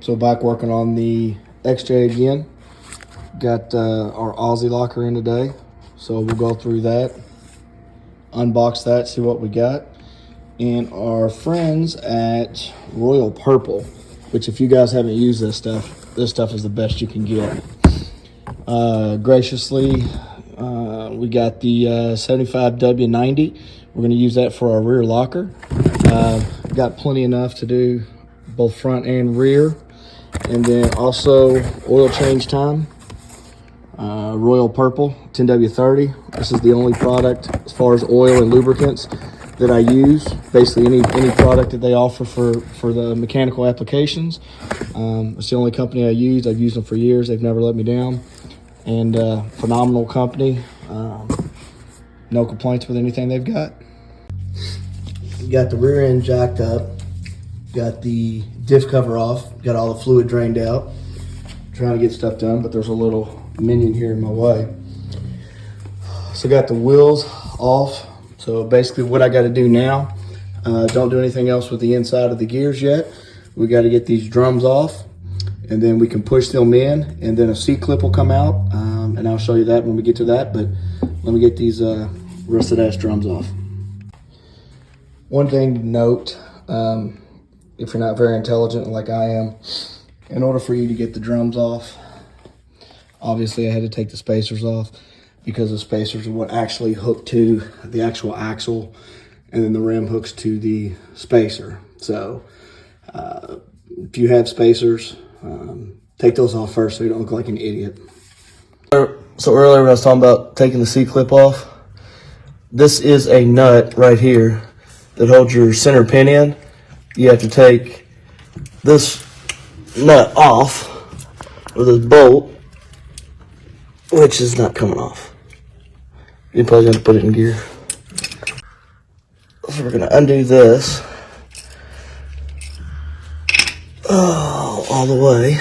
So back working on the XJ again. Got our Aussie locker in today. So we'll go through that, unbox that, see what we got. And our friends at Royal Purple, which if you guys haven't used this stuff is the best you can get. Graciously, we got the 75W90. We're going to use that for our rear locker. Got plenty enough to do both front and rear. And then also oil change time. Royal Purple 10W30. This is the only product as far as oil and lubricants that I use. Basically any product that they offer for the mechanical applications. It's the only company I use. I've used them for years. They've never let me down. And phenomenal company. No complaints with anything they've got. Got the rear end jacked up. Got the diff cover off. Got all the fluid drained out. Trying to get stuff done, but there's a little minion here in my way. So got the wheels off. So basically what I got to do now, don't do anything else with the inside of the gears yet. We got to get these drums off, and then we can push them in, and then a C-clip will come out, and I'll show you that when we get to that. But let me get these rusted ass drums off. One thing to note, if you're not very intelligent like I am, in order for you to get the drums off, obviously I had to take the spacers off, because the spacers are what actually hook to the actual axle, and then the rim hooks to the spacer. So if you have spacers, take those off first so you don't look like an idiot. So earlier when I was talking about taking the C-clip off, this is a nut right here that holds your center pin in. You have to take this nut off with this bolt, which is not coming off. You probably have to put it in gear. So we're gonna undo this. Oh, all the way.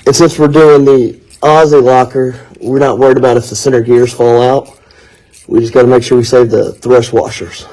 And since we're doing the Aussie locker, we're not worried about if the center gears fall out. We just got to make sure we save the thrust washers.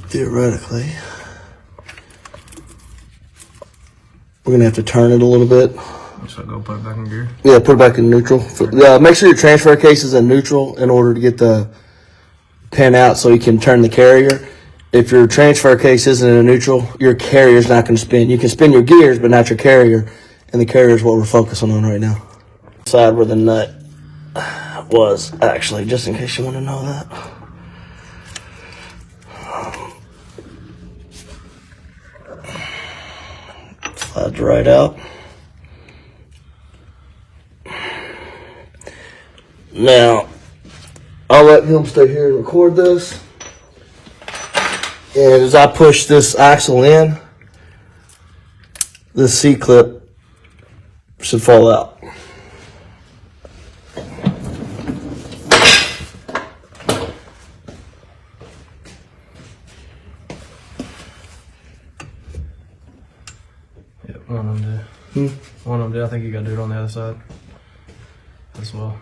Theoretically, we're gonna have to turn it a little bit. So go put it back in gear? Yeah, put it back in neutral. Make sure your transfer case is in neutral in order to get the pin out so you can turn the carrier. If your transfer case isn't in neutral, your carrier's not gonna spin. You can spin your gears, but not your carrier, and the carrier is what we're focusing on right now. Side where the nut was, actually, just in case you want to know that. Slides right out. Now, I'll let him stay here and record this. And as I push this axle in, this C-clip should fall out. One of them do. One of them do. I think you gotta do it on the other side as well.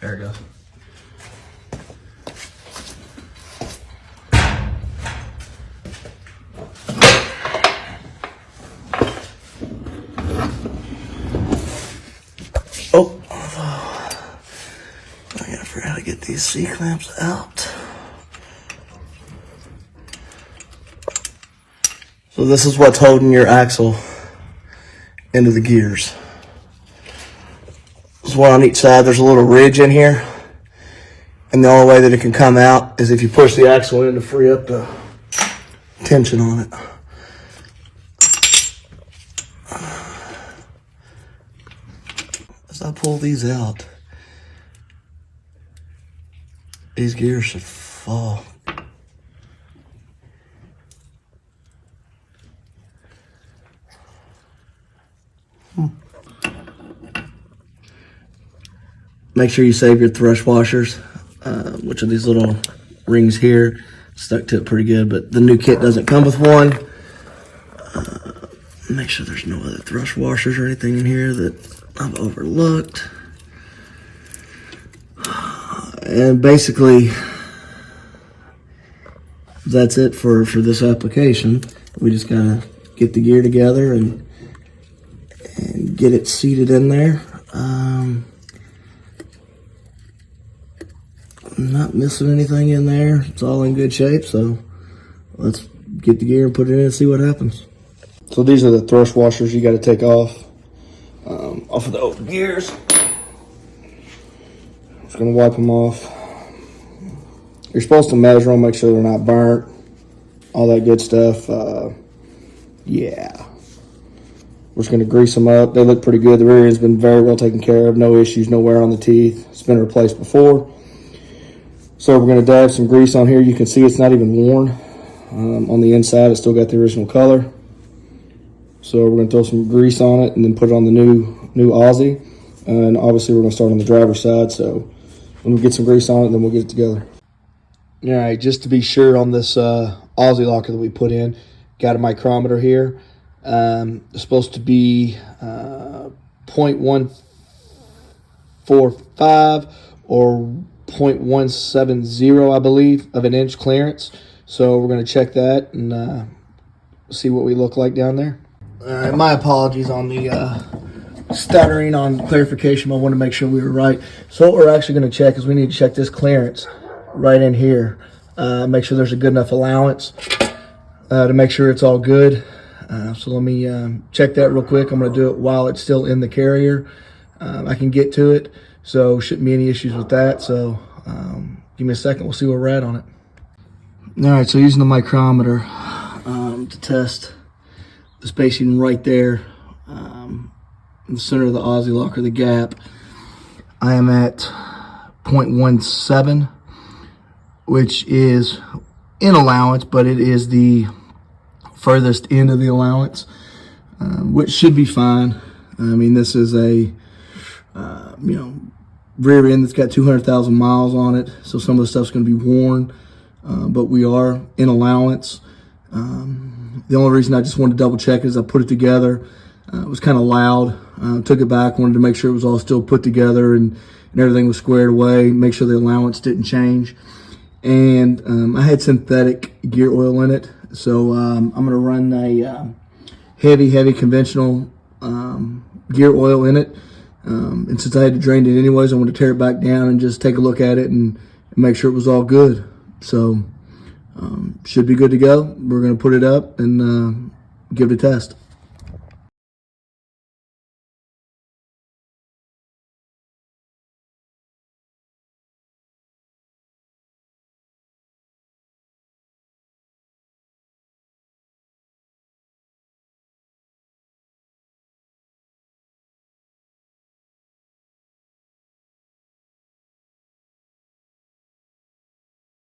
There it goes. Oh, I gotta figure out how to get these C-clamps out. So this is what's holding your axle into the gears. There's one on each side. There's a little ridge in here. And the only way that it can come out is if you push the axle in to free up the tension on it. As I pull these out, these gears should fall. Make sure you save your thrush washers, which are these little rings here. Stuck to it pretty good, but the new kit doesn't come with one. Make sure there's no other thrush washers or anything in here that I've overlooked. And basically, that's it for this application. We just gotta get the gear together and get it seated in there. I'm not missing anything in there. It's all in good shape, so let's get the gear and put it in and see what happens. So these are the thrush washers you got to take off of the old gears. Just gonna wipe them off. You're supposed to measure them, make sure they're not burnt, all that good stuff. Yeah. We're just gonna grease them up. They look pretty good. The rear end's been very well taken care of. No issues, no wear on the teeth. It's been replaced before. So we're going to dab some grease on here. You can see it's not even worn. On the inside, it's still got the original color. So we're going to throw some grease on it and then put it on the new Aussie. And obviously we're going to start on the driver's side. So when we get some grease on it, then we'll get it together. All right, just to be sure on this Aussie locker that we put in, got a micrometer here. It's supposed to be 0.145 or 0.170, I believe, of an inch clearance. So we're going to check that and see what we look like down there. All right, my apologies on the stuttering on clarification. I want to make sure we were right. So what we're actually going to check is we need to check this clearance right in here. Make sure there's a good enough allowance to make sure it's all good. So let me check that real quick. I'm going to do it while it's still in the carrier. I can get to it. So shouldn't be any issues with that. So give me a second. We'll see where we're at on it. All right, so using the micrometer to test the spacing right there in the center of the Aussie locker, the gap, I am at 0.17, which is in allowance, but it is the furthest end of the allowance, which should be fine. I mean, this is a rear end that's got 200,000 miles on it, so some of the stuff's going to be worn, but we are in allowance. The only reason I just wanted to double check is I put it together. It was kind of loud. Took it back, wanted to make sure it was all still put together and everything was squared away, make sure the allowance didn't change. And I had synthetic gear oil in it, so I'm going to run a heavy conventional gear oil in it. And since I had to drain it anyways, I want to tear it back down and just take a look at it and make sure it was all good. So should be good to go. We're going to put it up and give it a test.